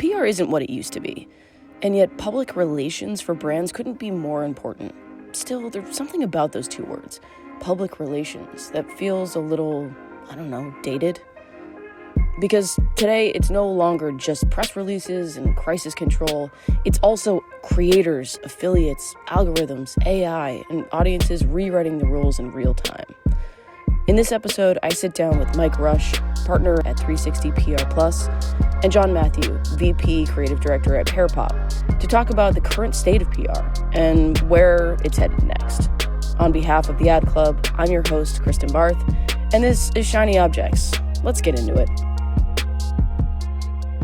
PR isn't what it used to be, and yet public relations for brands couldn't be more important. Still, there's something about those two words, public relations, that feels a little, dated. Because today, it's no longer just press releases and crisis control. It's also creators, affiliates, algorithms, AI, and audiences rewriting the rules in real time. In this episode, I sit down with Mike Rush, partner at 360 PR Plus, and John Mathieu, VP Creative Director at Pearpop, to talk about the current state of PR and where it's headed next. On behalf of the Ad Club, I'm your host, Kristen Barth, and this is Shiny Objects. Let's get into it.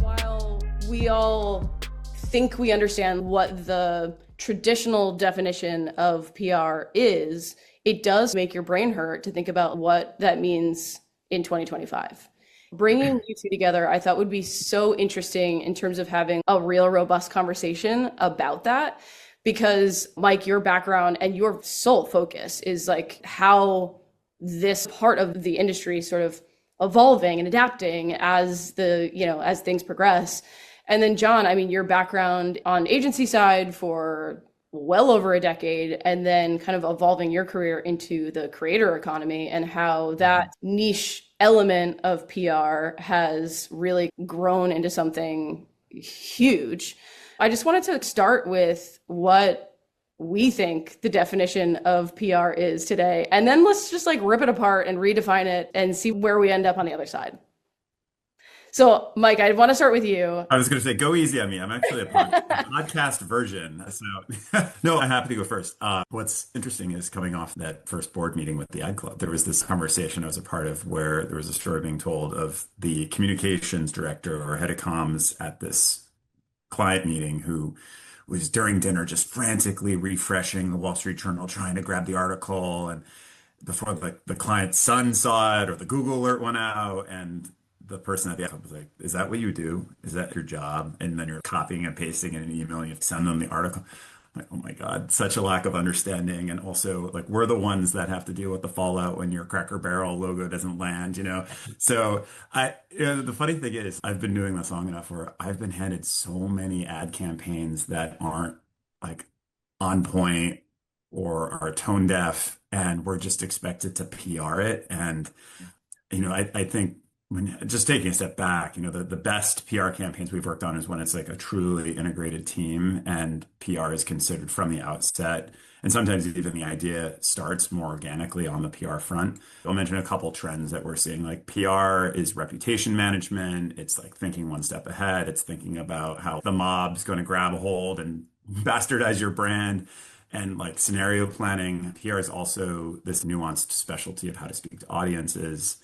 While we all think we understand what the traditional definition of PR is, it does make your brain hurt to think about what that means in 2025. Bringing you two together, I thought would be so interesting in terms of having a real robust conversation about that. Because Mike, your background and your sole focus is like how this part of the industry sort of evolving and adapting as as things progress. And then John, your background on agency side for well over a decade, and then kind of evolving your career into the creator economy and how that niche element of PR has really grown into something huge. I just wanted to start with what we think the definition of PR is today, and then let's just rip it apart and redefine it and see where we end up on the other side. So, Mike, I want to start with you. I was going to say, go easy on me. I'm actually a podcast version. So, no, I'm happy to go first. What's interesting is coming off that first board meeting with the Ad Club, there was this conversation I was a part of where there was a story being told of the communications director or head of comms at this client meeting who was during dinner just frantically refreshing the Wall Street Journal, trying to grab the article. And before the client's son saw it or the Google alert went out, and the person at the office was like, is that what you do? Is that your job? And then you're copying and pasting in an email and you send them the article. I'm like, oh my God, such a lack of understanding. And also, we're the ones that have to deal with the fallout when your Cracker Barrel logo doesn't land. So the funny thing is, I've been doing this long enough where I've been handed so many ad campaigns that aren't on point or are tone deaf, and we're just expected to PR it. And, I think, when just taking a step back, the best PR campaigns we've worked on is when it's a truly integrated team and PR is considered from the outset. And sometimes even the idea starts more organically on the PR front. I'll mention a couple trends that we're seeing. PR is reputation management. It's thinking one step ahead. It's thinking about how the mob's going to grab a hold and bastardize your brand. And scenario planning. PR is also this nuanced specialty of how to speak to audiences.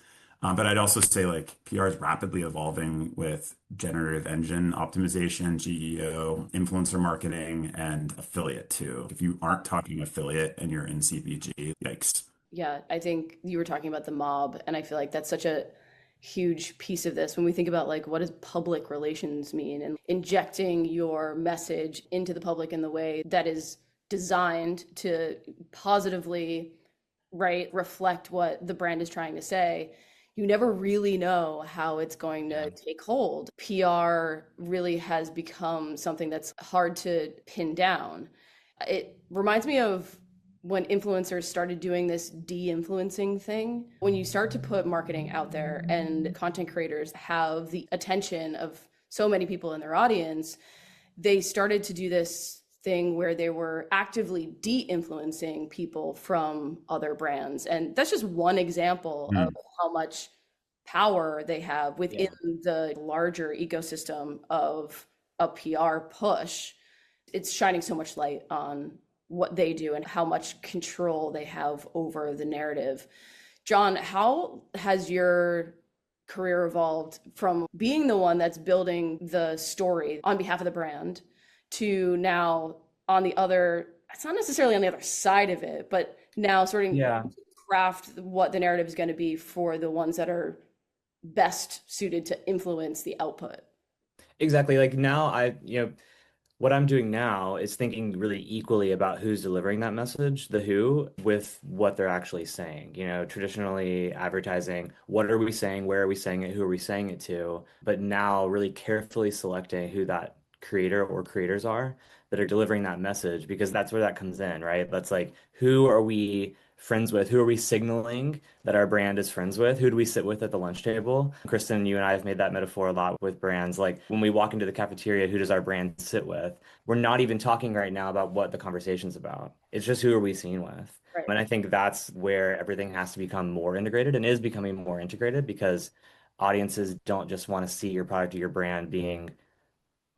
But I'd also say PR is rapidly evolving with generative engine optimization, GEO, influencer marketing, and affiliate too. If you aren't talking affiliate and you're in CPG, yikes. Yeah, I think you were talking about the mob, and I feel like that's such a huge piece of this when we think about what does public relations mean, and injecting your message into the public in the way that is designed to positively, reflect what the brand is trying to say. You never really know how it's going to take hold. PR really has become something that's hard to pin down. It reminds me of when influencers started doing this de-influencing thing. When you start to put marketing out there and content creators have the attention of so many people in their audience, they started to do this thing where they were actively de-influencing people from other brands. And that's just one example of how much power they have within the larger ecosystem of a PR push. It's shining so much light on what they do and how much control they have over the narrative. John, how has your career evolved from being the one that's building the story on behalf of the brand to now on the other, it's not necessarily on the other side of it, but now sort of craft what the narrative is going to be for the ones that are best suited to influence the output? Exactly. Now What I'm doing now is thinking really equally about who's delivering that message, the who, with what they're actually saying. Traditionally advertising, what are we saying? Where are we saying it? Who are we saying it to? But now really carefully selecting who that creator or creators are that are delivering that message, because that's where that comes in, right? That's like, who are we friends with? Who are we signaling that our brand is friends with? Who do we sit with at the lunch table? Kristen, you and I have made that metaphor a lot with brands. Like when we walk into the cafeteria, who does our brand sit with? We're not even talking right now about what the conversation's about. It's just who are we seen with? Right. And I think that's where everything has to become more integrated and is becoming more integrated, because audiences don't just want to see your product or your brand being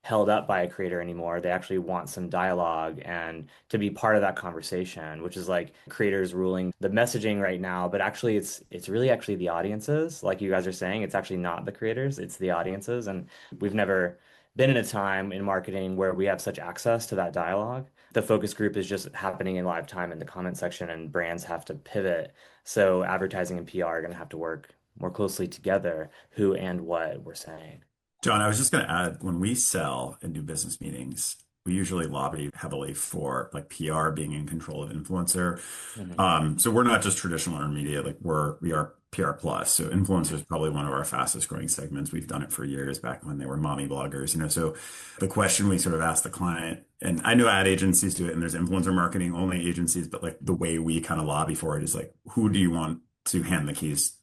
held up by a creator anymore. They actually want some dialogue and to be part of that conversation, which is like creators ruling the messaging right now, but actually it's really actually the audiences. Like you guys are saying, it's actually not the creators, it's the audiences. And we've never been in a time in marketing where we have such access to that dialogue. The focus group is just happening in live time in the comment section, and brands have to pivot. So advertising and PR are going to have to work more closely together, who and what we're saying. John, I was just going to add, when we sell and do business meetings, we usually lobby heavily for like PR being in control of influencer. Mhm. So we're not just traditional earned media, like we are PR plus. So influencer is probably one of our fastest growing segments. We've done it for years back when they were mommy bloggers. So the question we sort of ask the client, and I know ad agencies do it, and there's influencer marketing only agencies, but like the way we kind of lobby for it is like, who do you want to hand the keys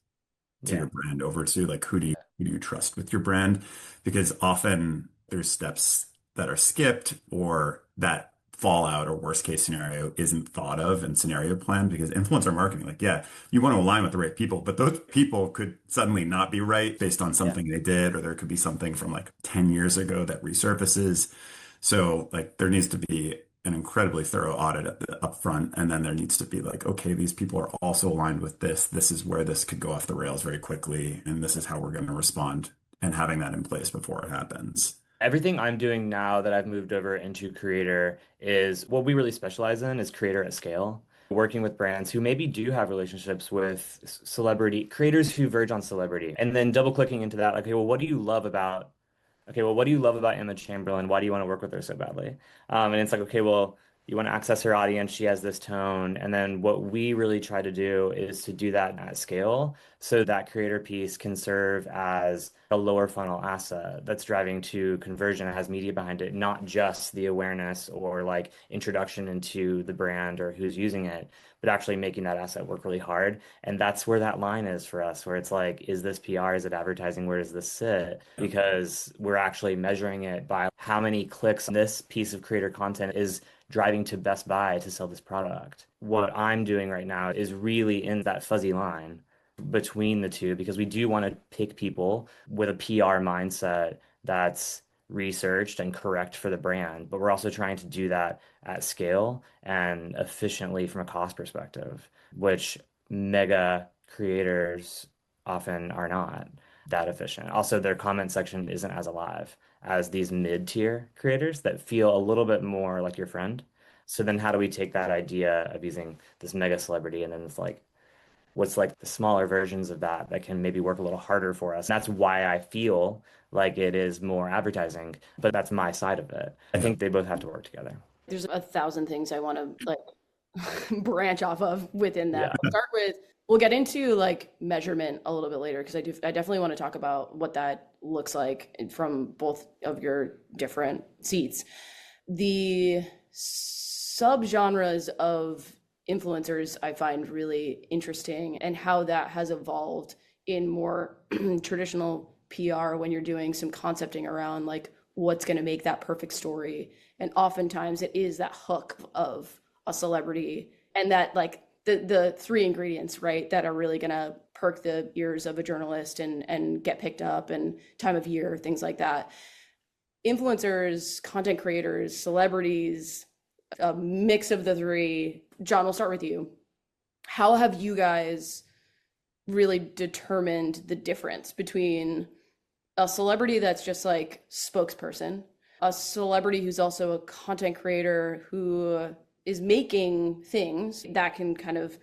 to Yeah. your brand over to? Like, who do you trust with your brand? Because often there's steps that are skipped, or that fallout or worst case scenario isn't thought of and scenario planned, because influencer marketing, like, yeah, you want to align with the right people, but those people could suddenly not be right based on Yeah. something they did, or there could be something from like 10 years ago that resurfaces. So like there needs to be an incredibly thorough audit at the upfront, and then there needs to be like, okay, these people are also aligned with this. This is where this could go off the rails very quickly, and this is how we're going to respond, and having that in place before it happens. Everything I'm doing now that I've moved over into creator is what we really specialize in is creator at scale. Working with brands who maybe do have relationships with celebrity creators who verge on celebrity, and then double clicking into that, like, okay, well, what do you love about okay, well, what do you love about Emma Chamberlain? Why do you want to work with her so badly? And it's like, okay, well, you want to access her audience. She has this tone. And then what we really try to do is to do that at scale so that creator piece can serve as a lower funnel asset that's driving to conversion, that has media behind it, not just the awareness or like introduction into the brand or who's using it, but actually making that asset work really hard. And that's where that line is for us, where it's like, is this PR? Is it advertising? Where does this sit? Because we're actually measuring it by how many clicks this piece of creator content is driving to Best Buy to sell this product. What I'm doing right now is really in that fuzzy line between the two, because we do want to pick people with a PR mindset that's researched and correct for the brand, but we're also trying to do that at scale and efficiently from a cost perspective, which mega creators often are not that efficient. Also, their comment section isn't as alive as these mid-tier creators that feel a little bit more like your friend. So then how do we take that idea of using this mega celebrity, and then it's like what's like the smaller versions of that that can maybe work a little harder for us? That's why I feel like it is more advertising, but that's my side of it. I Yeah. think they both have to work together. There's a thousand things I want to like branch off of within that. Yeah. I'll start with, we'll get into like measurement a little bit later because I definitely want to talk about what that looks like from both of your different seats. The subgenres of influencers I find really interesting, and how that has evolved in more traditional PR when you're doing some concepting around like what's going to make that perfect story. And oftentimes it is that hook of a celebrity, and that like the three ingredients, right, that are really going to perk the ears of a journalist and get picked up, and time of year, things like that. Influencers, content creators, celebrities, a mix of the three. John, we'll start with you. How have you guys really determined the difference between a celebrity that's just like spokesperson, a celebrity who's also a content creator who is making things that can kind of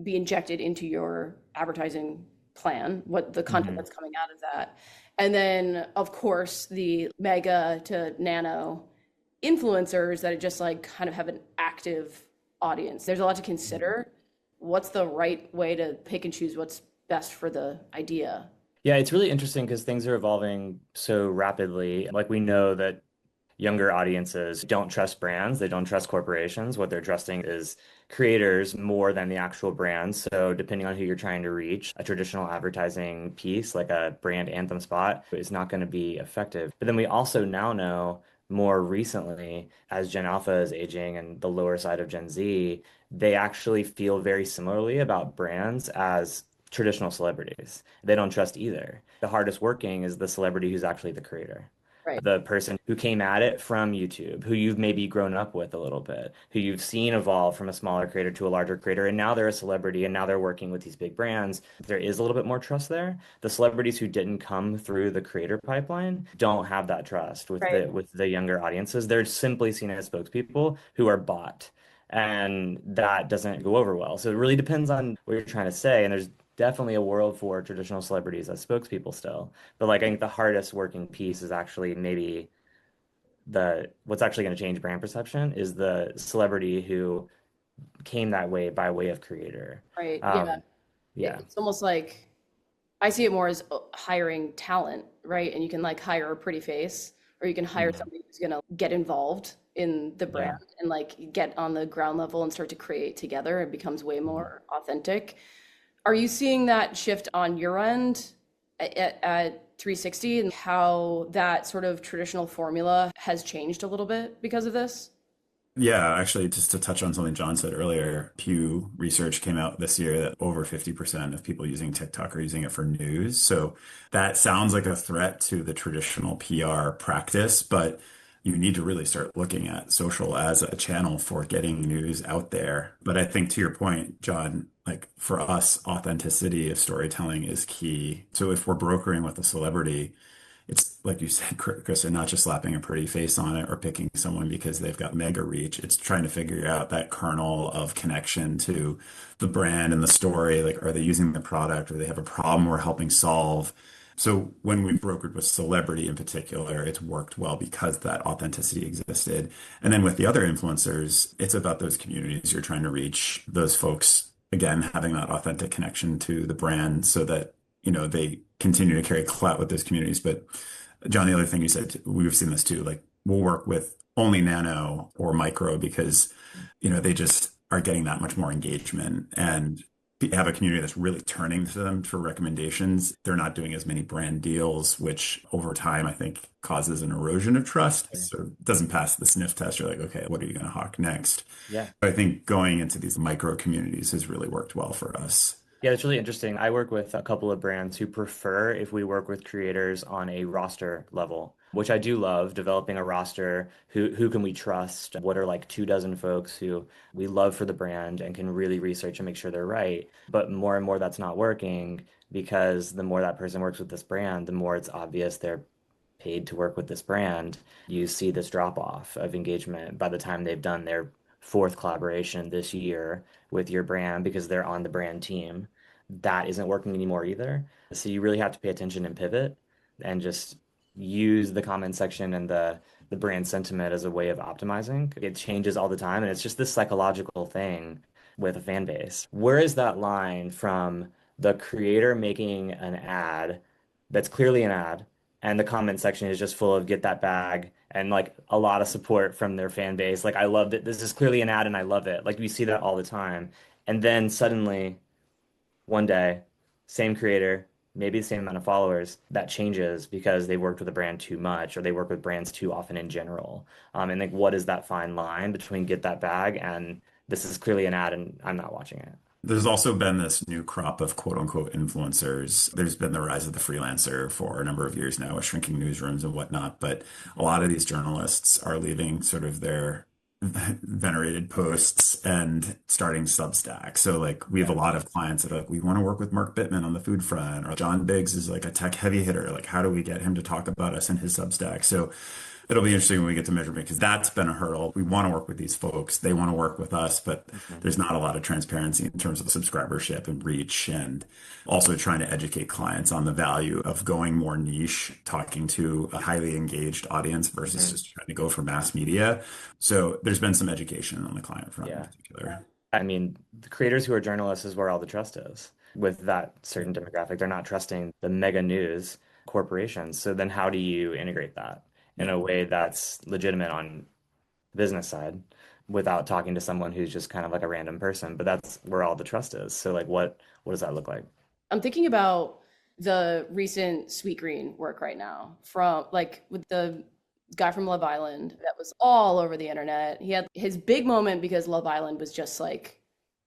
be injected into your advertising plan, what the content Mhm. that's coming out of that. And then, of course, the mega to nano influencers that are just like kind of have an active audience. There's a lot to consider. What's the right way to pick and choose what's best for the idea? Yeah, it's really interesting because things are evolving so rapidly. Like we know that younger audiences don't trust brands, they don't trust corporations. What they're trusting is creators more than the actual brands. So depending on who you're trying to reach, a traditional advertising piece like a brand anthem spot is not going to be effective. But then we also now know more recently, as Gen Alpha is aging and the lower side of Gen Z, they actually feel very similarly about brands as traditional celebrities. They don't trust either. The hardest working is the celebrity who's actually the creator, Right. the person who came at it from YouTube, who you've maybe grown up with a little bit, who you've seen evolve from a smaller creator to a larger creator, and now they're a celebrity, and now they're working with these big brands. There is a little bit more trust there. The celebrities who didn't come through the creator pipeline don't have that trust with Right. the younger audiences. They're simply seen as spokespeople who are bought. And that doesn't go over well. So it really depends on what you're trying to say. And there's definitely a world for traditional celebrities as spokespeople still. But like I think the hardest working piece is actually maybe the what's actually going to change brand perception is the celebrity who came that way by way of creator. Right. Yeah. Um, yeah. It's almost like I see it more as hiring talent, right? And you can like hire a pretty face, or you can hire Mhm. somebody who's gonna get involved in the Yeah. brand and like get on the ground level and start to create together. It becomes way Mhm. more authentic. Are you seeing that shift on your end at 360 and how that sort of traditional formula has changed a little bit because of this? Yeah, actually, just to touch on something John said earlier, Pew research came out this year that over 50% of people using TikTok are using it for news. So that sounds like a threat to the traditional PR practice, but you need to really start looking at social as a channel for getting news out there. But I think to your point, John, like for us, authenticity of storytelling is key. So if we're brokering with a celebrity, it's like you said, Kristen, not just slapping a pretty face on it or picking someone because they've got mega reach. It's trying to figure out that kernel of connection to the brand and the story. Like, are they using the product or they have a problem we're helping solve? So when we brokered with celebrity in particular, it's worked well because that authenticity existed. And then with the other influencers, it's about those communities you're trying to reach, those folks, again, having that authentic connection to the brand so that they continue to carry clout with those communities. But John, the other thing you said, we've seen this too, like we'll work with only nano or micro because, they just are getting that much more engagement and have a community that's really turning to them for recommendations. They're not doing as many brand deals, which over time, I think causes an erosion of trust. So it doesn't pass the sniff test. You're like, okay, what are you going to hawk next? Yeah. But I think going into these micro communities has really worked well for us. Yeah, it's really interesting. I work with a couple of brands who prefer if we work with creators on a roster level, which I do love, developing a roster. Who can we trust? What are like 2 dozen folks who we love for the brand and can really research and make sure they're right? But more and more that's not working because the more that person works with this brand, the more it's obvious they're paid to work with this brand. You see this drop off of engagement by the time they've done their fourth collaboration this year with your brand because they're on the brand team. That isn't working anymore either. So you really have to pay attention and pivot and just use the comment section and the brand sentiment as a way of optimizing. It changes all the time and it's just this psychological thing with a fan base. Where is that line from the creator making an ad that's clearly an ad and the comment section is just full of get that bag and like a lot of support from their fan base. Like I loved it. This is clearly an ad and I love it. Like we see that all the time. And then suddenly one day, same creator, maybe the same amount of followers, that changes because they worked with a brand too much or they work with brands too often in general. And like what is that fine line between get that bag and this is clearly an ad and I'm not watching it. There's also been this new crop of quote unquote influencers. There's been the rise of the freelancer for a number of years now with shrinking newsrooms and whatnot. But a lot of these journalists are leaving sort of their venerated posts and starting Substack. So like we have Yeah. a lot of clients that are like, we want to work with Mark Bittman on the food front, or John Biggs is like a tech heavy hitter. Like, how do we get him to talk about us in his Substack? So It'll be interesting when we get to measurement because that's been a hurdle. We want to work with these folks. They want to work with us, but Mhm. there's not a lot of transparency in terms of subscribership and reach, and also trying to educate clients on the value of going more niche, talking to a highly engaged audience versus Mhm. just trying to go for mass media. So there's been some education on the client front in Yeah. particular. I mean, the creators who are journalists is where all the trust is with that certain demographic. They're not trusting the mega news corporations. So then how do you integrate that in Yeah. a way that's legitimate on the business side without talking to someone who's just kind of like a random person? But that's where all the trust is. So like what does that look like? I'm thinking about the recent Sweet Green work right now from like with the guy from Love Island that was all over the internet. He had his big moment because Love Island was just like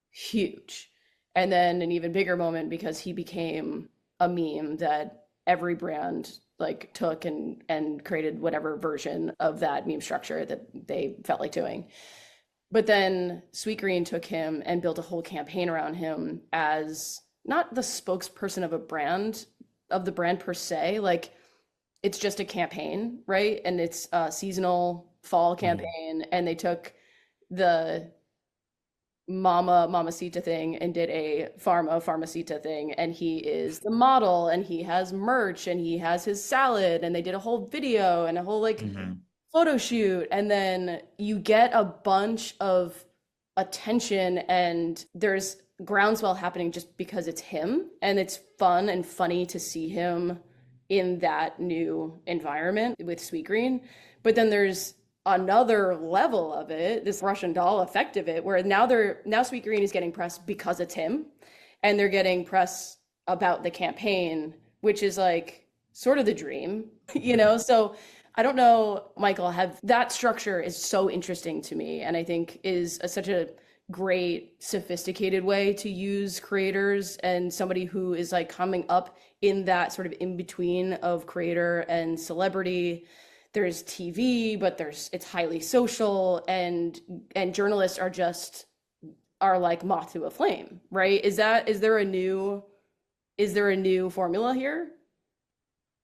huge. And then an even bigger moment because he became a meme that every brand like took and created whatever version of that meme structure that they felt like doing. But then Sweet Green took him and built a whole campaign around him as not the spokesperson of a brand, of the brand per se. Like it's just a campaign, right? And it's a seasonal fall Mhm. campaign. And they took the Mamacita thing and did a Farmacita thing. And he is the model and he has merch and he has his salad. And they did a whole video and a whole like Hmm. photo shoot, and then you get a bunch of attention and there's groundswell happening just because it's him and it's fun and funny to see him in that new environment with Sweet Green. But then there's another level of it, this Russian doll effect of it, where now Sweet Green is getting press because it's him, and they're getting press about the campaign, which is like sort of the dream, you know? So I don't know, Michael, have that structure is so interesting to me, and I think is such a great, sophisticated way to use creators and somebody who is like coming up in that sort of in between of creator and celebrity. There's TV, but it's highly social, and journalists are like moth to a flame, right? Is there a new formula here?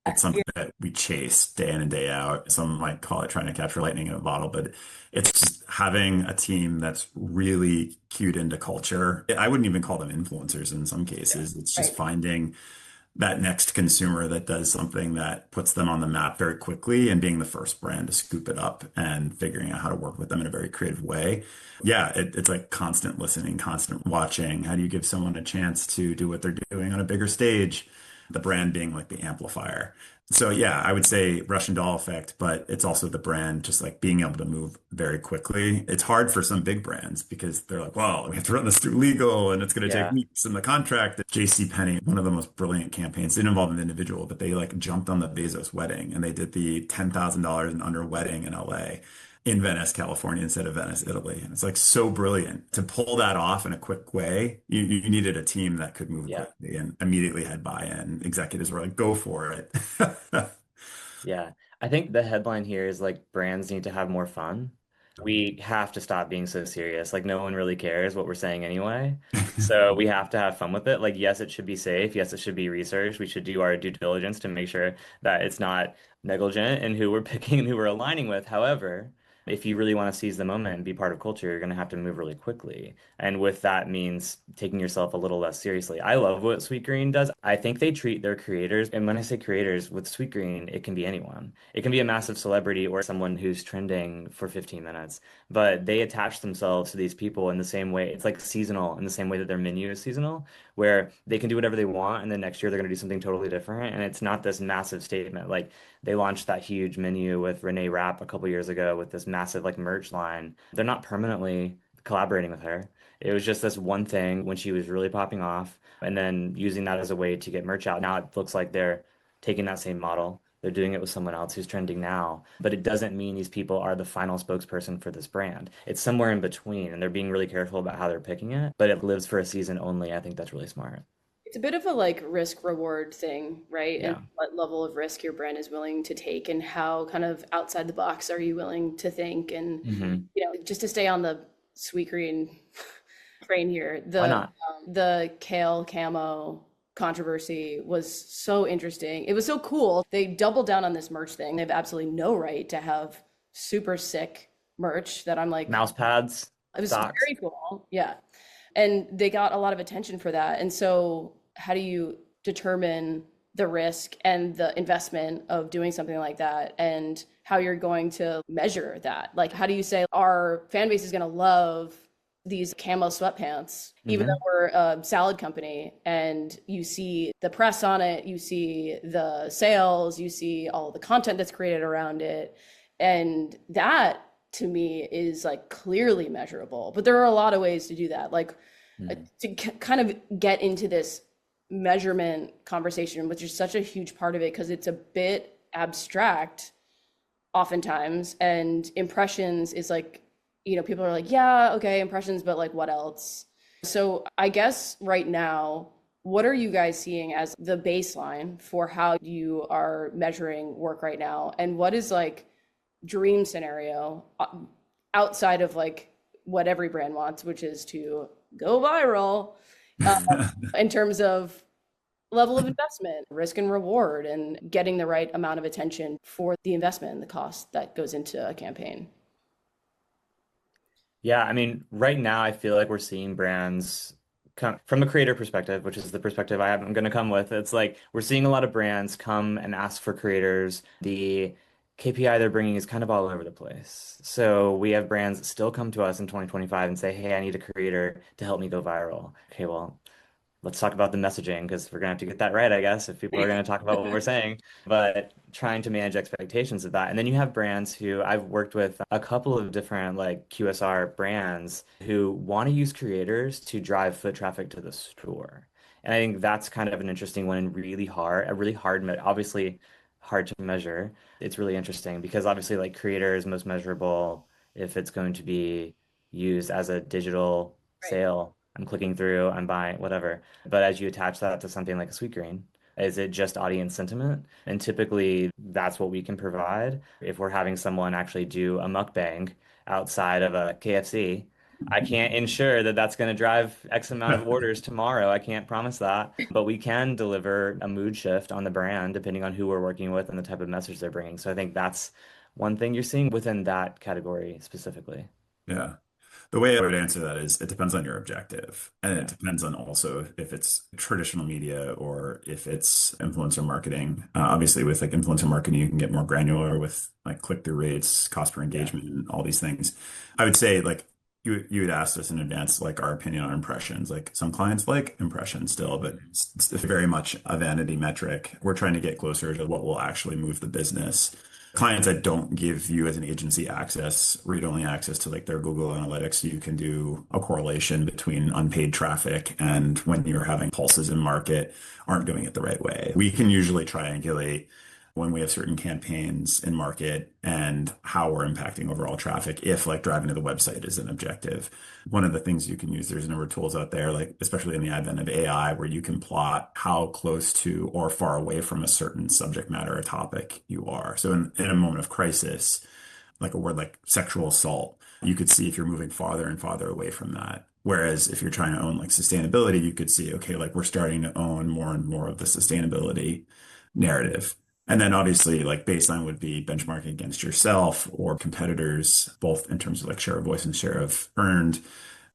It's something that we chase day in and day out. Some might call it trying to capture lightning in a bottle, but it's just having a team that's really cued into culture. I wouldn't even call them influencers in some cases. It's just Right. finding that next consumer that does something that puts them on the map very quickly and being the first brand to scoop it up and figuring out how to work with them in a very creative way. Yeah, it's like constant listening, constant watching. How do you give someone a chance to do what they're doing on a bigger stage? The brand being like the amplifier. So yeah, I would say Russian doll effect, but it's also the brand just like being able to move very quickly. It's hard for some big brands because they're like, well, we have to run this through legal and it's going to take Yeah. weeks in the contract. J.C. Penney, one of the most brilliant campaigns, didn't involve an individual, but they like jumped on the Bezos wedding and they did the $10,000 and under wedding in LA in Venice, California instead of Venice, Italy. And it's like so brilliant to pull that off in a quick way. You needed a team that could move Yeah. quickly and immediately had buy-in. Executives were like, go for it. Yeah. I think the headline here is like brands need to have more fun. We have to stop being so serious. Like no one really cares what we're saying anyway. So we have to have fun with it. Like yes, it should be safe. Yes, it should be researched. We should do our due diligence to make sure that it's not negligent in who we're picking and who we're aligning with. However, if you really want to seize the moment and be part of culture, you're going to have to move really quickly. And with that means taking yourself a little less seriously. I love what Sweet Green does. I think they treat their creators, and when I say creators, with Sweet Green, it can be anyone. It can be a massive celebrity or someone who's trending for 15 minutes, but they attach themselves to these people in the same way. It's like seasonal in the same way that their menu is seasonal, where they can do whatever they want, and then next year they're going to do something totally different. And it's not this massive statement. Like they launched that huge menu with Renee Rapp a couple years ago with this massive like merch line. They're not permanently collaborating with her. It was just this one thing when she was really popping off, and then using that as a way to get merch out. Now it looks like they're taking that same model. They're doing it with someone else who's trending now, but it doesn't mean these people are the final spokesperson for this brand. It's somewhere in between, and they're being really careful about how they're picking it, but it lives for a season only. I think that's really smart. It's a bit of a like risk reward thing, right? And Yeah. what level of risk your brand is willing to take and how kind of outside the box are you willing to think and Hmm. just to stay on the Sweet Green train here, Why not? the kale camo controversy was so interesting. It was so cool. They doubled down on this merch thing. They have absolutely no right to have super sick merch that I'm like, Mouse pads, it was socks. very cool. Yeah. And they got a lot of attention for that. And so, how do you determine the risk and the investment of doing something like that and how you're going to measure that? Like, how do you say our fan base is going to love these camo sweatpants, even though Hmm. we're a salad company and you see the press on it, you see the sales, you see all the content that's created around it. And that to me is like clearly measurable. But there are a lot of ways to do that. Like kind of get into this measurement conversation, which is such a huge part of it because it's a bit abstract oftentimes. And impressions is like, people are like, yeah, okay, impressions, but like what else? So I guess right now, what are you guys seeing as the baseline for how you are measuring work right now? And what is like dream scenario outside of like what every brand wants, which is to go viral uh, in terms of level of investment, risk and reward, and getting the right amount of attention for the investment and the cost that goes into a campaign. Yeah, I mean, right now I feel like we're seeing brands come from a creator perspective, which is the perspective I'm going to come with. It's like we're seeing a lot of brands come and ask for creators. The KPI they're bringing is kind of all over the place. So we have brands that still come to us in 2025 and say, "Hey, I need a creator to help me go viral." Okay, well, let's talk about the messaging because we're gonna have to get that right, I guess, if people are gonna talk about what we're saying. But trying to manage expectations of that. And then you have brands who I've worked with a couple of different like QSR brands who want to use creators to drive foot traffic to the store. And I think that's kind of an interesting one and really hard, obviously hard to measure. It's really interesting because obviously like creator is most measurable if it's going to be used as a digital Right. sale. I'm clicking through, I'm buying, whatever. But as you attach that to something like a sweet green, is it just audience sentiment? And typically that's what we can provide. If we're having someone actually do a mukbang outside of a KFC, I can't ensure that that's going to drive X amount of orders tomorrow. I can't promise that. But we can deliver a mood shift on the brand depending on who we're working with and the type of message they're bringing. So I think that's one thing you're seeing within that category specifically. Yeah. The way I would answer that is it depends on your objective. And it Yeah. depends on also if it's traditional media or if it's influencer marketing. Obviously, with like influencer marketing, you can get more granular with like click-through rates, cost per Yeah. engagement, and all these things. I would say like you had asked us in advance like our opinion on impressions. Like some clients like impressions still, but it's very much a vanity metric. We're trying to get closer to what will actually move the business. Clients that don't give you as an agency access, read-only access to like their Google Analytics, you can do a correlation between unpaid traffic and when you're having pulses in market aren't doing it the right way. We can usually triangulate when we have certain campaigns in market and how we're impacting overall traffic if like driving to the website is an objective. One of the things you can use, there's a number of tools out there, like especially in the advent of AI, where you can plot how close to or far away from a certain subject matter or topic you are. So in a moment of crisis, like a word like sexual assault, you could see if you're moving farther and farther away from that. Whereas if you're trying to own like sustainability, you could see, okay, like we're starting to own more and more of the sustainability narrative. And then obviously like baseline would be benchmarking against yourself or competitors, both in terms of like share of voice and share of earned.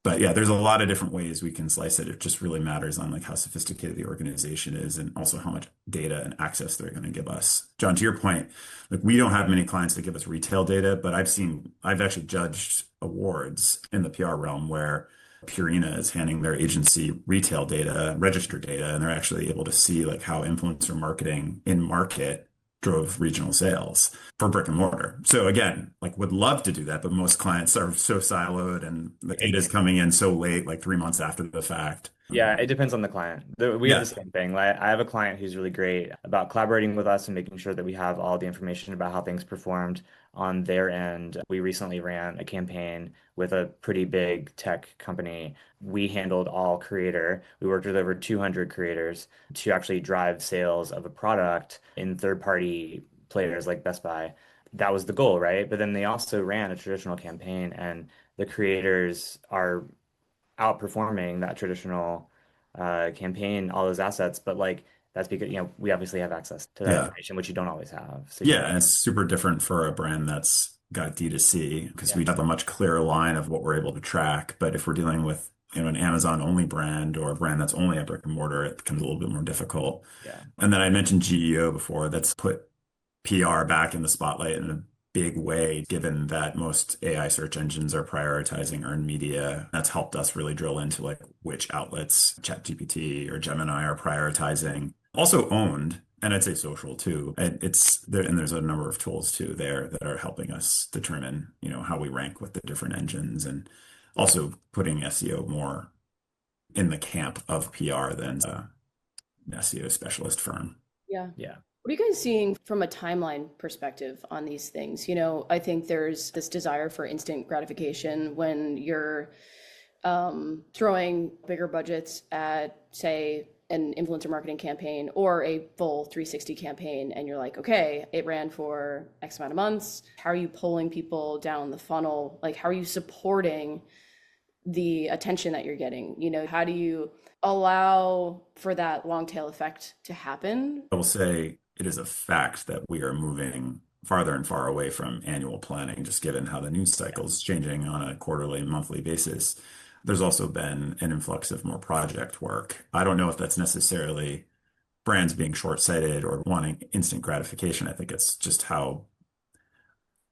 But yeah, there's a lot of different ways we can slice it. It just really matters on like how sophisticated the organization is and also how much data and access they're going to give us. John, to your point, like we don't have many clients that give us retail data, but I've actually judged awards in the PR realm where Purina is handing their agency retail data, registered data, and they're actually able to see like how influencer marketing in market drove regional sales for brick and mortar. So again, like would love to do that, but most clients are so siloed and the data is coming in so late, like 3 months after the fact. Yeah, it depends on the client. We have the Yeah. same thing. Like, I have a client who's really great about collaborating with us and making sure that we have all the information about how things performed on their end. We recently ran a campaign with a pretty big tech company. We handled all creator. We worked with over 200 creators to actually drive sales of a product in third-party players like Best Buy. That was the goal, right? But then they also ran a traditional campaign, and the creators are outperforming that traditional campaign, all those assets. But like that's because, we obviously have access to that Yeah. information, which you don't always have. So Yeah, and it's super different for a brand that's got D2C because yeah, we have a much clearer line of what we're able to track. But if we're dealing with, an Amazon only brand or a brand that's only a brick and mortar, it becomes a little bit more difficult. yeah, And then I mentioned GEO before. That's put PR back in the spotlight in a big way, given that most AI search engines are prioritizing earned media. That's helped us really drill into like which outlets ChatGPT or Gemini are prioritizing. Also owned, and I'd say social too. And it's there, and there's a number of tools too there that are helping us determine, how we rank with the different engines and also putting SEO more in the camp of PR than an SEO specialist firm. Yeah. yeah, What are you guys seeing from a timeline perspective on these things? I think there's this desire for instant gratification when you're throwing bigger budgets at, say, an influencer marketing campaign or a full 360 campaign, and you're like, okay, it ran for X amount of months. How are you pulling people down the funnel? Like, how are you supporting the attention that you're getting? How do you allow for that long tail effect to happen? I will say it is a fact that we are moving farther and far away from annual planning, just given how the news cycle is changing on a quarterly and monthly basis. There's also been an influx of more project work. I don't know if that's necessarily brands being short-sighted or wanting instant gratification. I think it's just how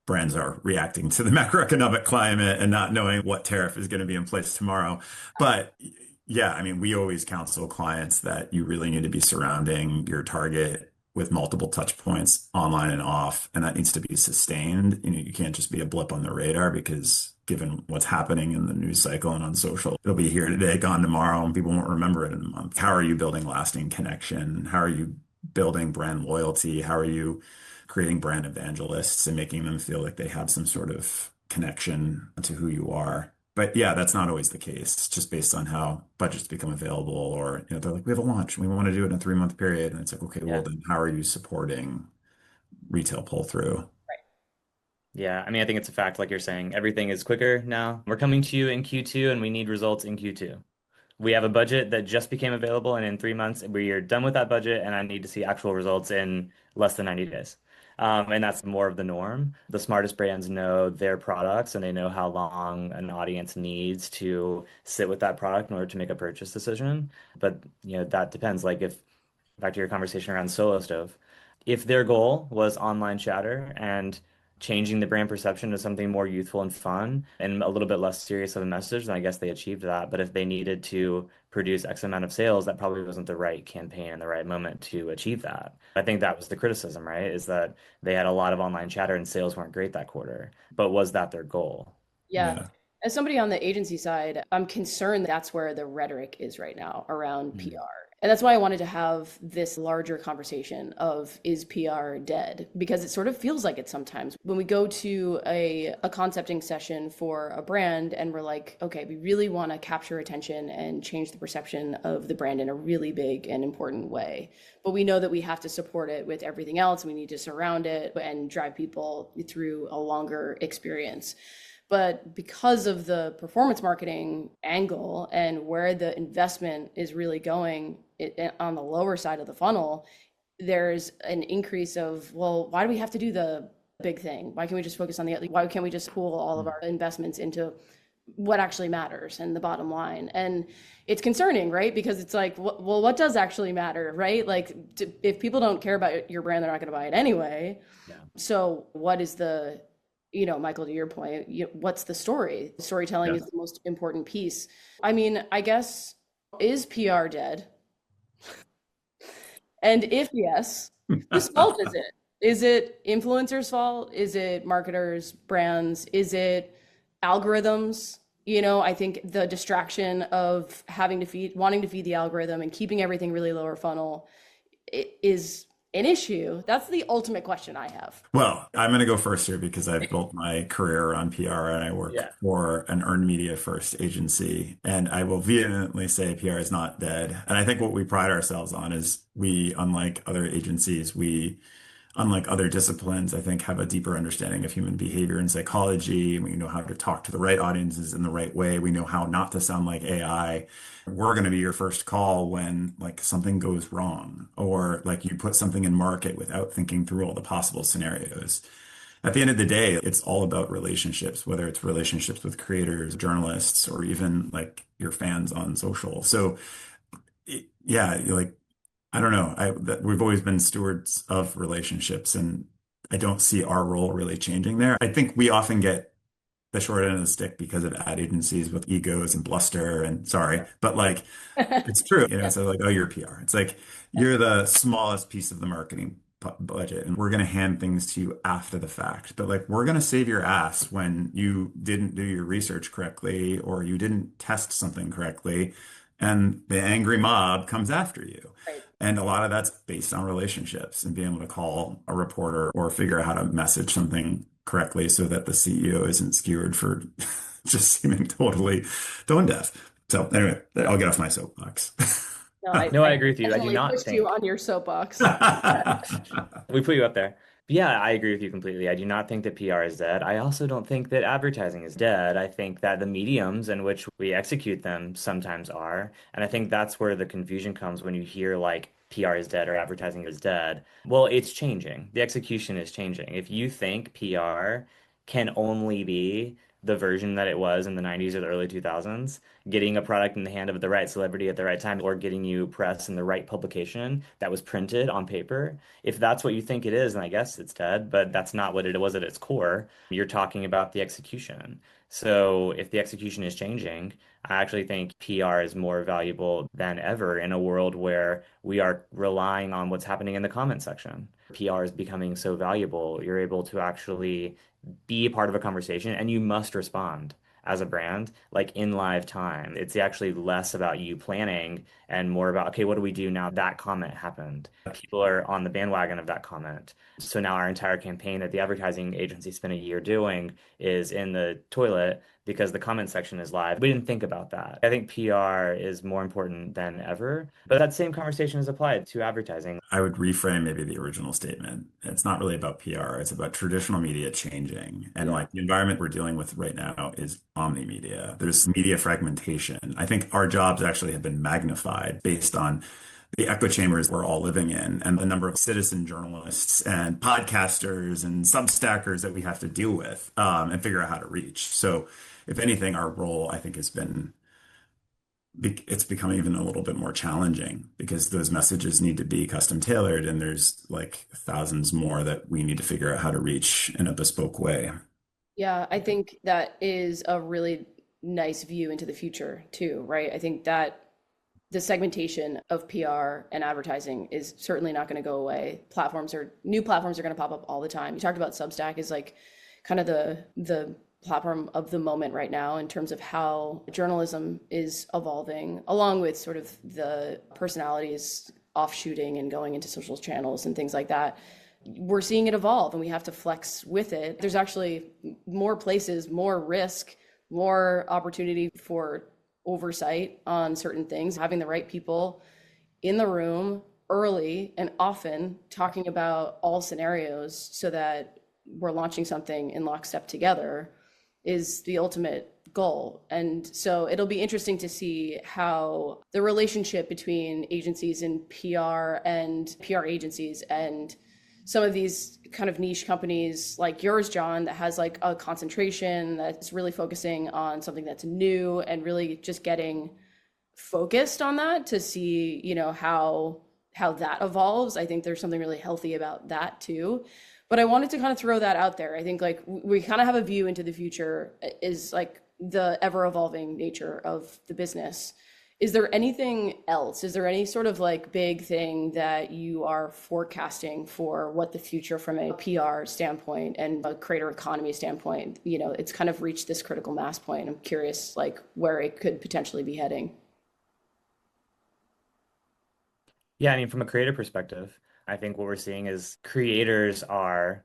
brands are reacting to the macroeconomic climate and not knowing what tariff is going to be in place tomorrow. But yeah, I mean, we always counsel clients that you really need to be surrounding your target with multiple touch points online and off, and that needs to be sustained. You can't just be a blip on the radar because given what's happening in the news cycle and on social, it'll be here today, gone tomorrow, and people won't remember it in a month. How are you building lasting connection? How are you building brand loyalty? How are you creating brand evangelists and making them feel like they have some sort of connection to who you are? But yeah, that's not always the case, just based on how budgets become available, or they're like, we have a launch, we want to do it in a 3-month period, and it's like, okay, well yeah. then how are you supporting retail pull through? Yeah, I mean, I think it's a fact, like you're saying, everything is quicker now. We're coming to you in Q2 and we need results in Q2. We have a budget that just became available, and in 3 months, we are done with that budget, and I need to see actual results in less than 90 days. And that's more of the norm. The smartest brands know their products and they know how long an audience needs to sit with that product in order to make a purchase decision. But, that depends. Like if back to your conversation around Solo Stove, if their goal was online chatter and changing the brand perception to something more youthful and fun and a little bit less serious of a message, then I guess they achieved that. But if they needed to produce X amount of sales, that probably wasn't the right campaign and the right moment to achieve that. I think that was the criticism, right? Is that they had a lot of online chatter and sales weren't great that quarter. But was that their goal? Yeah. Yeah. As somebody on the agency side, I'm concerned that's where the rhetoric is right now around Mm. PR. And that's why I wanted to have this larger conversation of, is PR dead? Because it sort of feels like it sometimes. When we go to a concepting session for a brand and we're like, okay, we really want to capture attention and change the perception of the brand in a really big and important way. But we know that we have to support it with everything else. We need to surround it and drive people through a longer experience. But because of the performance marketing angle and where the investment is really going on the lower side of the funnel, there's an increase of, well, why do we have to do the big thing? Why can't we just focus on why can't we just pool all of our investments into what actually matters and the bottom line? And it's concerning, right? Because it's like, well, what does actually matter, right? Like if people don't care about your brand, they're not going to buy it anyway. Yeah. So what is Michael, to your point, what's the story? Storytelling Yeah. is the most important piece. I mean, I guess, is PR dead? And if yes, whose fault is it? Is it influencers' fault? Is it marketers, brands? Is it algorithms? I think the distraction of wanting to feed the algorithm and keeping everything really lower funnel is an issue. That's the ultimate question I have. Well, I'm going to go first here because I've built my career on PR and I work Yeah. for an earned media first agency. And I will vehemently say PR is not dead. And I think what we pride ourselves on is we, unlike other agencies, we unlike other disciplines, I think have a deeper understanding of human behavior and psychology. And we know how to talk to the right audiences in the right way. We know how not to sound like AI. We're going to be your first call when like something goes wrong or like you put something in market without thinking through all the possible scenarios. At the end of the day, it's all about relationships, whether it's relationships with creators, journalists, or even like your fans on social. So yeah, like I don't know. We've always been stewards of relationships, and I don't see our role really changing there. I think we often get the short end of the stick because of ad agencies with egos and bluster and sorry, but like it's true, you know, so like, oh, you're PR. It's like you're the smallest piece of the marketing budget, and we're going to hand things to you after the fact. But like, we're going to save your ass when you didn't do your research correctly or you didn't test something correctly, and the angry mob comes after you. Right. And a lot of that's based on relationships and being able to call a reporter or figure out how to message something correctly so that the CEO isn't skewered for just seeming totally tone deaf. So anyway, I'll get off my soapbox. No, I, No, I I agree with you. I do definitely not pushed you think on your soapbox. we put you up there. But yeah, I agree with you completely. I do not think that PR is dead. I also don't think that advertising is dead. I think that the mediums in which we execute them sometimes are. And I think that's where the confusion comes when you hear like PR is dead or advertising is dead. Well, it's changing. The execution is changing. If you think PR can only be the version that it was in the 90s or the early 2000s, getting a product in the hand of the right celebrity at the right time, or getting you press in the right publication that was printed on paper. If that's what you think it is, then I guess it's dead, but that's not what it was at its core. You're talking about the execution. So if the execution is changing, I actually think PR is more valuable than ever in a world where we are relying on what's happening in the comment section. PR is becoming so valuable. You're able to actually be a part of a conversation and you must respond as a brand, like in live time. It's actually less about you planning and more about, okay, what do we do now that comment happened? People are on the bandwagon of that comment. So now our entire campaign that the advertising agency spent a year doing is in the toilet because the comment section is live. We didn't think about that. I think PR is more important than ever, but that same conversation is applied to advertising. I would reframe maybe the original statement. It's not really about PR, it's about traditional media changing. And Yeah. like the environment we're dealing with right now is omni-media. There's media fragmentation. I think our jobs actually have been magnified based on the echo chambers we're all living in and the number of citizen journalists and podcasters and substackers that we have to deal with and figure out how to reach. So if anything, our role, I think, has been it's become even a little bit more challenging because those messages need to be custom tailored and there's like thousands more that we need to figure out how to reach in a bespoke way. Yeah, I think that is a really nice view into the future too, right? I think that the segmentation of PR and advertising is certainly not going to go away. New platforms are going to pop up all the time. You talked about Substack is like kind of the platform of the moment right now in terms of how journalism is evolving, along with sort of the personalities offshooting and going into social channels and things like that. We're seeing it evolve and we have to flex with it. There's actually more places, more risk, more opportunity for oversight on certain things, having the right people in the room early and often talking about all scenarios so that we're launching something in lockstep together is the ultimate goal. And so it'll be interesting to see how the relationship between agencies and PR agencies and some of these kind of niche companies like yours, John, that has like a concentration that's really focusing on something that's new and really just getting focused on that to see, you know, how that evolves. I think there's something really healthy about that too. But I wanted to kind of throw that out there. I think like we kind of have a view into the future is like the ever evolving nature of the business. Is there anything else? Is there any sort of like big thing that you are forecasting for what the future from a PR standpoint and a creator economy standpoint? You know, it's kind of reached this critical mass point. I'm curious like where it could potentially be heading. Yeah, I mean, from a creator perspective, I think what we're seeing is creators are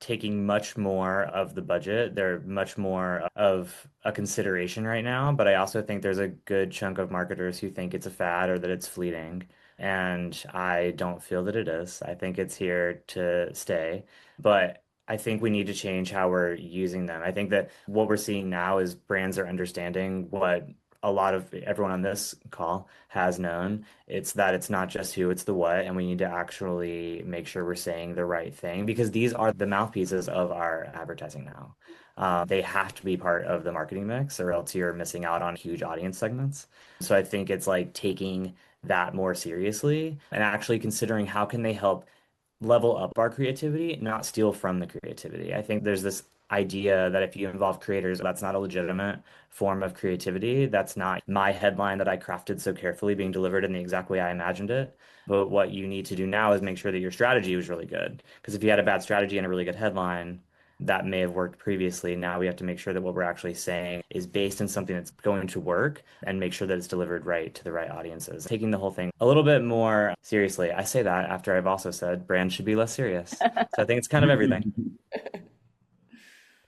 taking much more of the budget. They're much more of a consideration right now, but I also think there's a good chunk of marketers who think it's a fad or that it's fleeting. And I don't feel that it is. I think it's here to stay. But I think we need to change how we're using them. I think that what we're seeing now is brands are understanding what a lot of everyone on this call has known. It's that it's not just who, it's the what, and we need to actually make sure we're saying the right thing because these are the mouthpieces of our advertising now. They have to be part of the marketing mix, or else you're missing out on huge audience segments. So I think it's like taking that more seriously and actually considering how can they help level up our creativity, not steal from the creativity. I think there's this idea that if you involve creators, that's not a legitimate form of creativity. That's not my headline that I crafted so carefully being delivered in the exact way I imagined it. But what you need to do now is make sure that your strategy was really good. Because if you had a bad strategy and a really good headline, that may have worked previously. Now we have to make sure that what we're actually saying is based in something that's going to work and make sure that it's delivered right to the right audiences. Taking the whole thing a little bit more seriously. I say that after I've also said brands should be less serious. So I think it's kind of everything.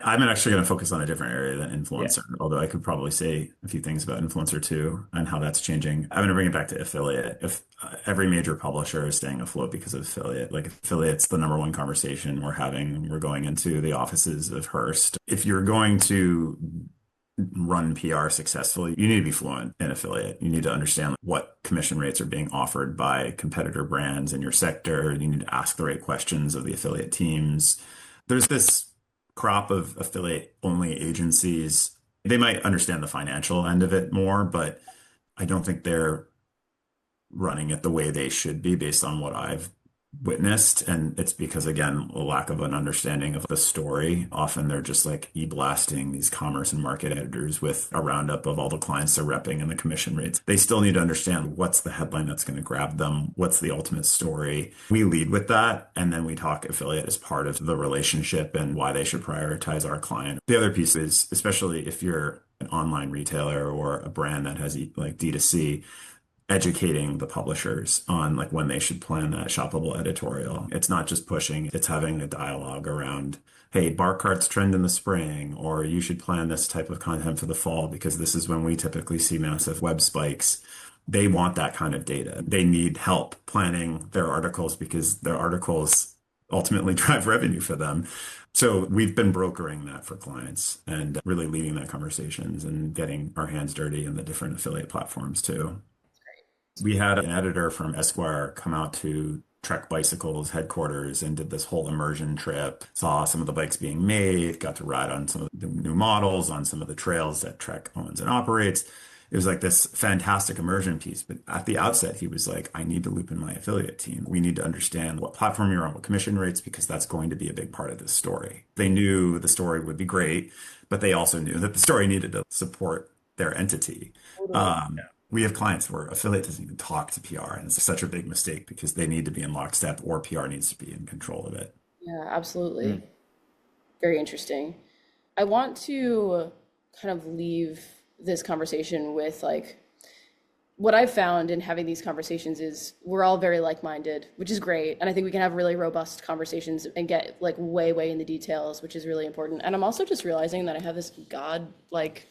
I'm actually going to focus on a different area than Yeah. influencer, although I could probably say a few things about influencer too and how that's changing. I'm going to bring it back to affiliate. If every major publisher is staying afloat because of affiliate, like affiliate's the number one conversation we're having when we're going into the offices of Hearst. If you're going to run PR successfully, you need to be fluent in affiliate. You need to understand what commission rates are being offered by competitor brands in your sector. You need to ask the right questions of the affiliate teams. There's this crop of affiliate only agencies. They might understand the financial end of it more, but I don't think they're running it the way they should be based on what I've witnessed. And it's because, again, a lack of an understanding of the story. Often they're just like e-blasting these commerce and market editors with a roundup of all the clients they're repping and the commission rates. They still need to understand what's the headline that's going to grab them, what's the ultimate story. We lead with that, and then we talk affiliate as part of the relationship and why they should prioritize our client. The other piece is, especially if you're an online retailer or a brand that has like D2C, educating the publishers on like when they should plan that shoppable editorial. It's not just pushing, it's having a dialogue around, hey, bar carts trend in the spring, or you should plan this type of content for the fall because this is when we typically see massive web spikes. They want that kind of data. They need help planning their articles because their articles ultimately drive revenue for them. So we've been brokering that for clients and really leading that conversations and getting our hands dirty in the different affiliate platforms too. We had an editor from Esquire come out to Trek Bicycles headquarters and did this whole immersion trip, saw some of the bikes being made, got to ride on some of the new models on some of the trails that Trek owns and operates. It was like this fantastic immersion piece. But at the outset, he was like, I need to loop in my affiliate team. We need to understand what platform you're on, what commission rates, because that's going to be a big part of this story. They knew the story would be great, but they also knew that the story needed to support their entity. Totally. We have clients where affiliate doesn't even talk to PR, and it's such a big mistake because they need to be in lockstep or PR needs to be in control of it. Yeah, absolutely. Mm. Very interesting. I want to kind of leave this conversation with like what I've found in having these conversations is we're all very like-minded, which is great. And I think we can have really robust conversations and get like way, way in the details, which is really important. And I'm also just realizing that I have this God like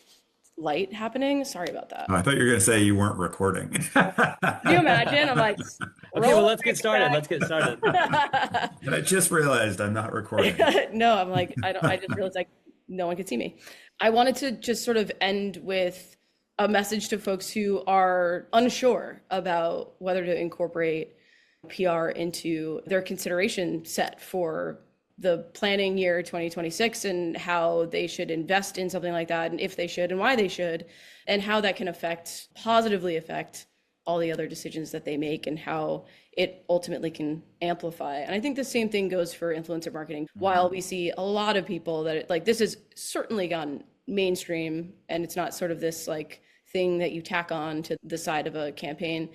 light happening. Sorry about that. Oh, I thought you were going to say you weren't recording. Can you imagine? I'm like, Okay, well, roll let's get started. Let's get started. back. And I just realized I'm not recording. No, I'm like, I just realized like no one could see me. I wanted to just sort of end with a message to folks who are unsure about whether to incorporate PR into their consideration set for the planning year 2026 and how they should invest in something like that and if they should and why they should and how that can positively affect all the other decisions that they make and how it ultimately can amplify. And I think the same thing goes for influencer marketing. While we see a lot of people that like this has certainly gone mainstream and it's not sort of this like thing that you tack on to the side of a campaign,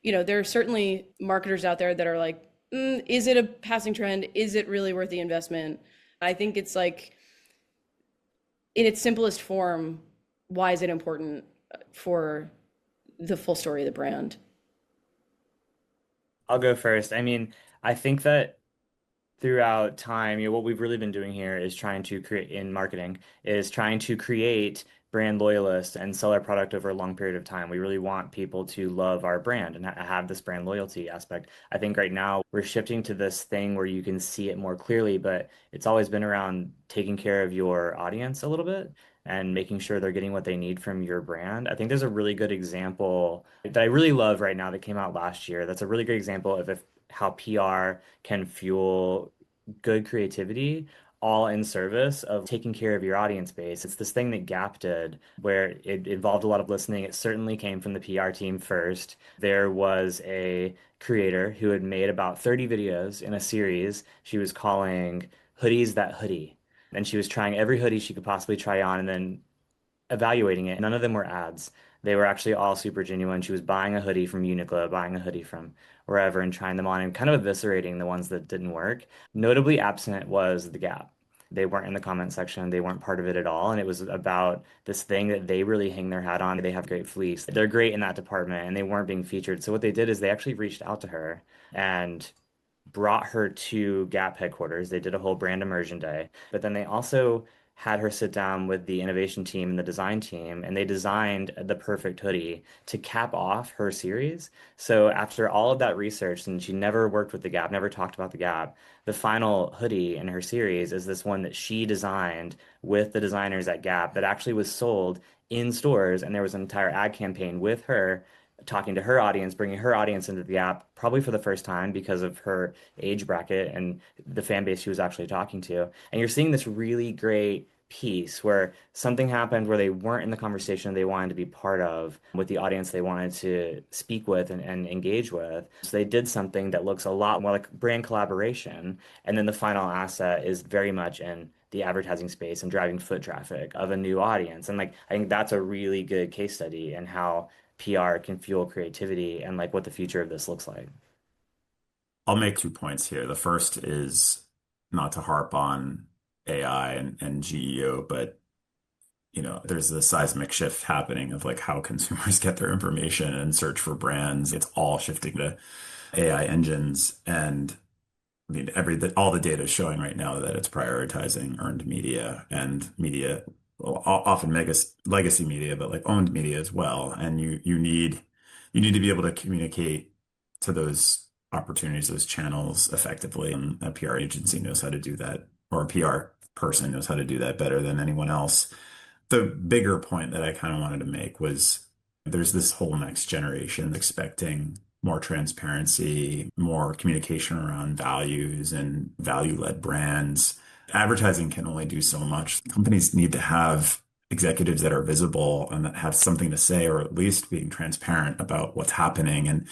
there are certainly marketers out there that are like, is it a passing trend? Is it really worth the investment? I think it's like in its simplest form, why is it important for the full story of the brand? I'll go first. I mean, I think that throughout time, what we've really been doing here is trying to create in marketing is trying to create brand loyalists and sell our product over a long period of time. We really want people to love our brand and have this brand loyalty aspect. I think right now we're shifting to this thing where you can see it more clearly, but it's always been around taking care of your audience a little bit and making sure they're getting what they need from your brand. I think there's a really good example that I really love right now that came out last year. That's a really good example of how PR can fuel good creativity, all in service of taking care of your audience base. It's this thing that Gap did where it involved a lot of listening. It certainly came from the PR team first. There was a creator who had made about 30 videos in a series she was calling Hoodies That Hoodie. And she was trying every hoodie she could possibly try on and then evaluating it. None of them were ads. They were actually all super genuine. She was buying a hoodie from Uniqlo, buying a hoodie from wherever and trying them on and kind of eviscerating the ones that didn't work. Notably absent was the Gap. They weren't in the comment section. They weren't part of it at all. And it was about this thing that they really hang their hat on. They have great fleece. They're great in that department and they weren't being featured. So what they did is they actually reached out to her and brought her to Gap headquarters. They did a whole brand immersion day, but then they also had her sit down with the innovation team and the design team, and they designed the perfect hoodie to cap off her series. So after all of that research, and she never worked with the Gap, never talked about the Gap, the final hoodie in her series is this one that she designed with the designers at Gap that actually was sold in stores, and there was an entire ad campaign with her talking to her audience, bringing her audience into the app, probably for the first time because of her age bracket and the fan base she was actually talking to. And you're seeing this really great piece where something happened where they weren't in the conversation they wanted to be part of with the audience they wanted to speak with and engage with. So they did something that looks a lot more like brand collaboration. And then the final asset is very much in the advertising space and driving foot traffic of a new audience. And like I think that's a really good case study in how PR can fuel creativity and like what the future of this looks like. I'll make 2 points here. The first is not to harp on AI and GEO, but there's a seismic shift happening of like how consumers get their information and search for brands. It's all shifting to AI engines. And I mean, all the data is showing right now that it's prioritizing earned media and media, well, often legacy media, but like owned media as well. And you need to be able to communicate to those opportunities, those channels effectively. And a PR agency knows how to do that, or a PR person knows how to do that better than anyone else. The bigger point that I kind of wanted to make was there's this whole next generation expecting more transparency, more communication around values and value-led brands. Advertising can only do so much. Companies need to have executives that are visible and that have something to say, or at least being transparent about what's happening. And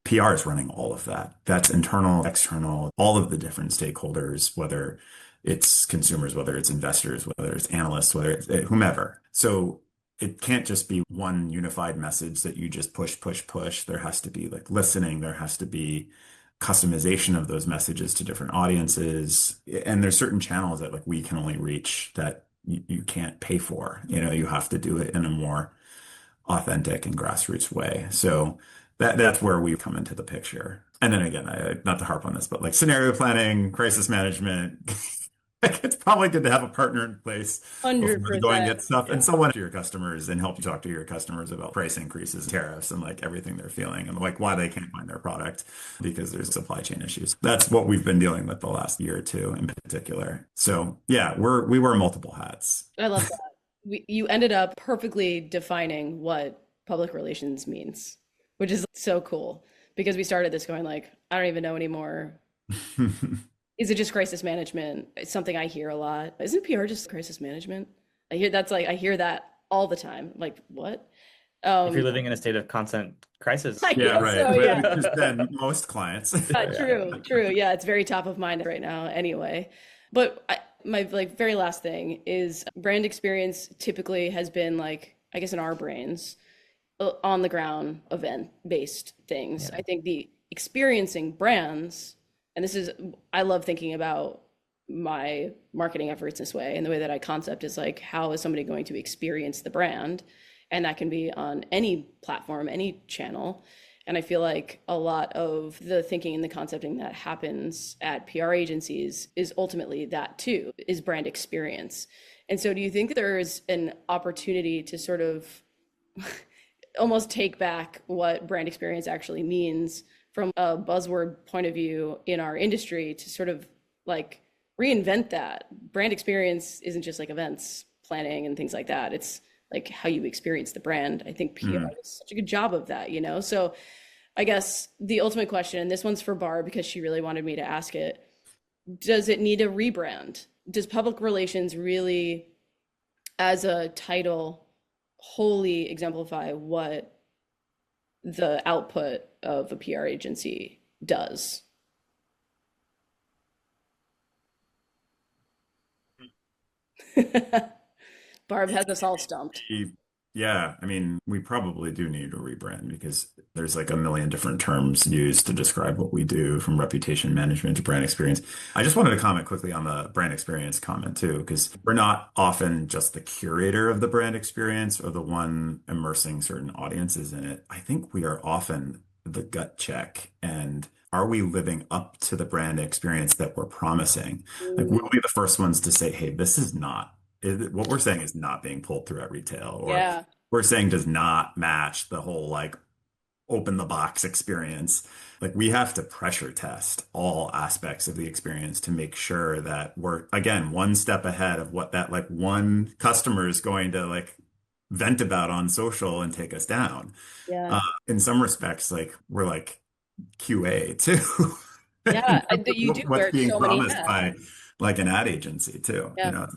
PR is running all of that. That's internal, external, all of the different stakeholders, whether it's consumers, whether it's investors, whether it's analysts, whether it's whomever. So it can't just be one unified message that you just push, push, push. There has to be like listening. There has to be customization of those messages to different audiences. And there's certain channels that like we can only reach that you can't pay for. You have to do it in a more authentic and grassroots way. So that's where we come into the picture. And then again, not to harp on this, but like scenario planning, crisis management, it's probably good to have a partner in place before you go and 100%. get stuff and someone to your customers and help you talk to your customers about price increases, tariffs, and like everything they're feeling and like why they can't find their product because there's supply chain issues. That's what we've been dealing with the last year or two in particular. So yeah, we wear multiple hats. I love that. You ended up perfectly defining what public relations means, which is so cool because we started this going like, I don't even know anymore. Is it just crisis management? It's something I hear a lot. Isn't PR just crisis management? I hear that all the time. Like, what? If you're living in a state of constant crisis. I Yeah, guess right. so, yeah. Which has been most clients. True. Yeah, it's very top of mind right now anyway. But my like very last thing is brand experience typically has been like, I guess in our brains, on the ground event based things. Yeah. I think the experiencing brands, and I love thinking about my marketing efforts this way. And the way that I concept is like, how is somebody going to experience the brand? And that can be on any platform, any channel. And I feel like a lot of the thinking and the concepting that happens at PR agencies is ultimately that too, is brand experience. And so do you think there's an opportunity to sort of almost take back what brand experience actually means from a buzzword point of view in our industry to sort of like reinvent that? Brand experience isn't just like events planning and things like that. It's like how you experience the brand. I think PR does such a good job of that, you know? So I guess the ultimate question, and this one's for Barb because she really wanted me to ask it, does it need a rebrand? Does public relations really, as a title, wholly exemplify what the output of a PR agency does? Barb has us all stumped. Yeah, I mean, we probably do need a rebrand because there's like a million different terms used to describe what we do, from reputation management to brand experience. I just wanted to comment quickly on the brand experience comment too, because we're not often just the curator of the brand experience or the one immersing certain audiences in it. I think we are often the gut check, and are we living up to the brand experience that we're promising? Like, we'll be the first ones to say, hey, this is not what we're saying is not being pulled through at retail, or Yeah. we're saying does not match the whole like open the box experience. Like, we have to pressure test all aspects of the experience to make sure that we're, again, one step ahead of what that like one customer is going to like vent about on social and take us down. Yeah. In some respects, like we're like QA too. Yeah. You do What's wear being so many promised hats. by like an ad agency too, you Yeah. know.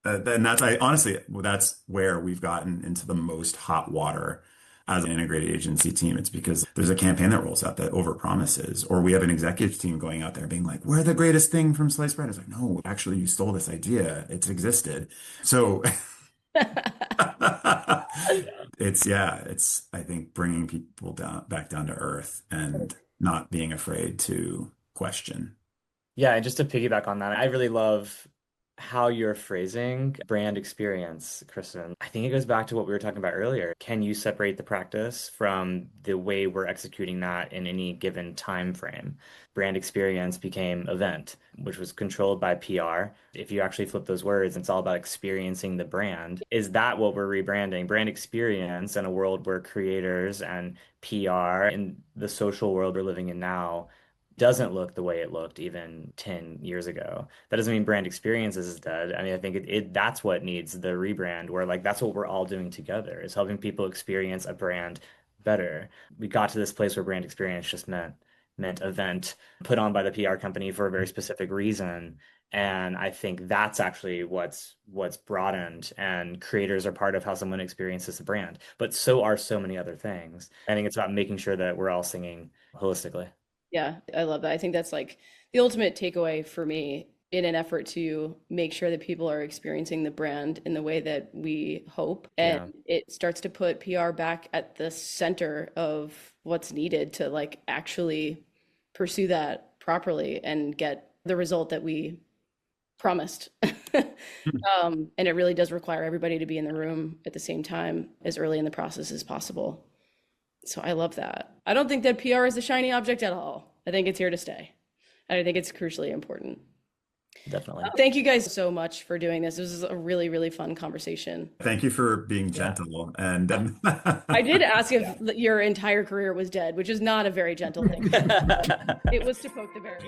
And that's, I honestly, that's where we've gotten into the most hot water as an integrated agency team. It's because there's a campaign that rolls out that overpromises, or we have an executive team going out there being like, we're the greatest thing from sliced bread. It's like, no, actually, you stole this idea. It's existed. So it's, I think, bringing people back down to earth and not being afraid to question. Yeah, and just to piggyback on that, I really love how you're phrasing brand experience, Kristen. I think it goes back to what we were talking about earlier. Can you separate the practice from the way we're executing that in any given time frame? Brand experience became event, which was controlled by PR. If you actually flip those words, it's all about experiencing the brand. Is that what we're rebranding? Brand experience in a world where creators and PR in the social world we're living in now doesn't look the way it looked even 10 years ago. That doesn't mean brand experiences is dead. I mean, I think that's what needs the rebrand, where like that's what we're all doing together, is helping people experience a brand better. We got to this place where brand experience just meant event put on by the PR company for a very specific reason. And I think that's actually what's broadened, and creators are part of how someone experiences the brand. But so are so many other things. I think it's about making sure that we're all singing holistically. Yeah, I love that. I think that's like the ultimate takeaway for me in an effort to make sure that people are experiencing the brand in the way that we hope. And Yeah. it starts to put PR back at the center of what's needed to like actually pursue that properly and get the result that we promised. And it really does require everybody to be in the room at the same time as early in the process as possible. So I love that. I don't think that PR is a shiny object at all. I think it's here to stay. And I think it's crucially important. Definitely. Thank you guys so much for doing this. This was a really, really fun conversation. Thank you for being gentle. And I did ask if your entire career was dead, which is not a very gentle thing. It was to poke the bear.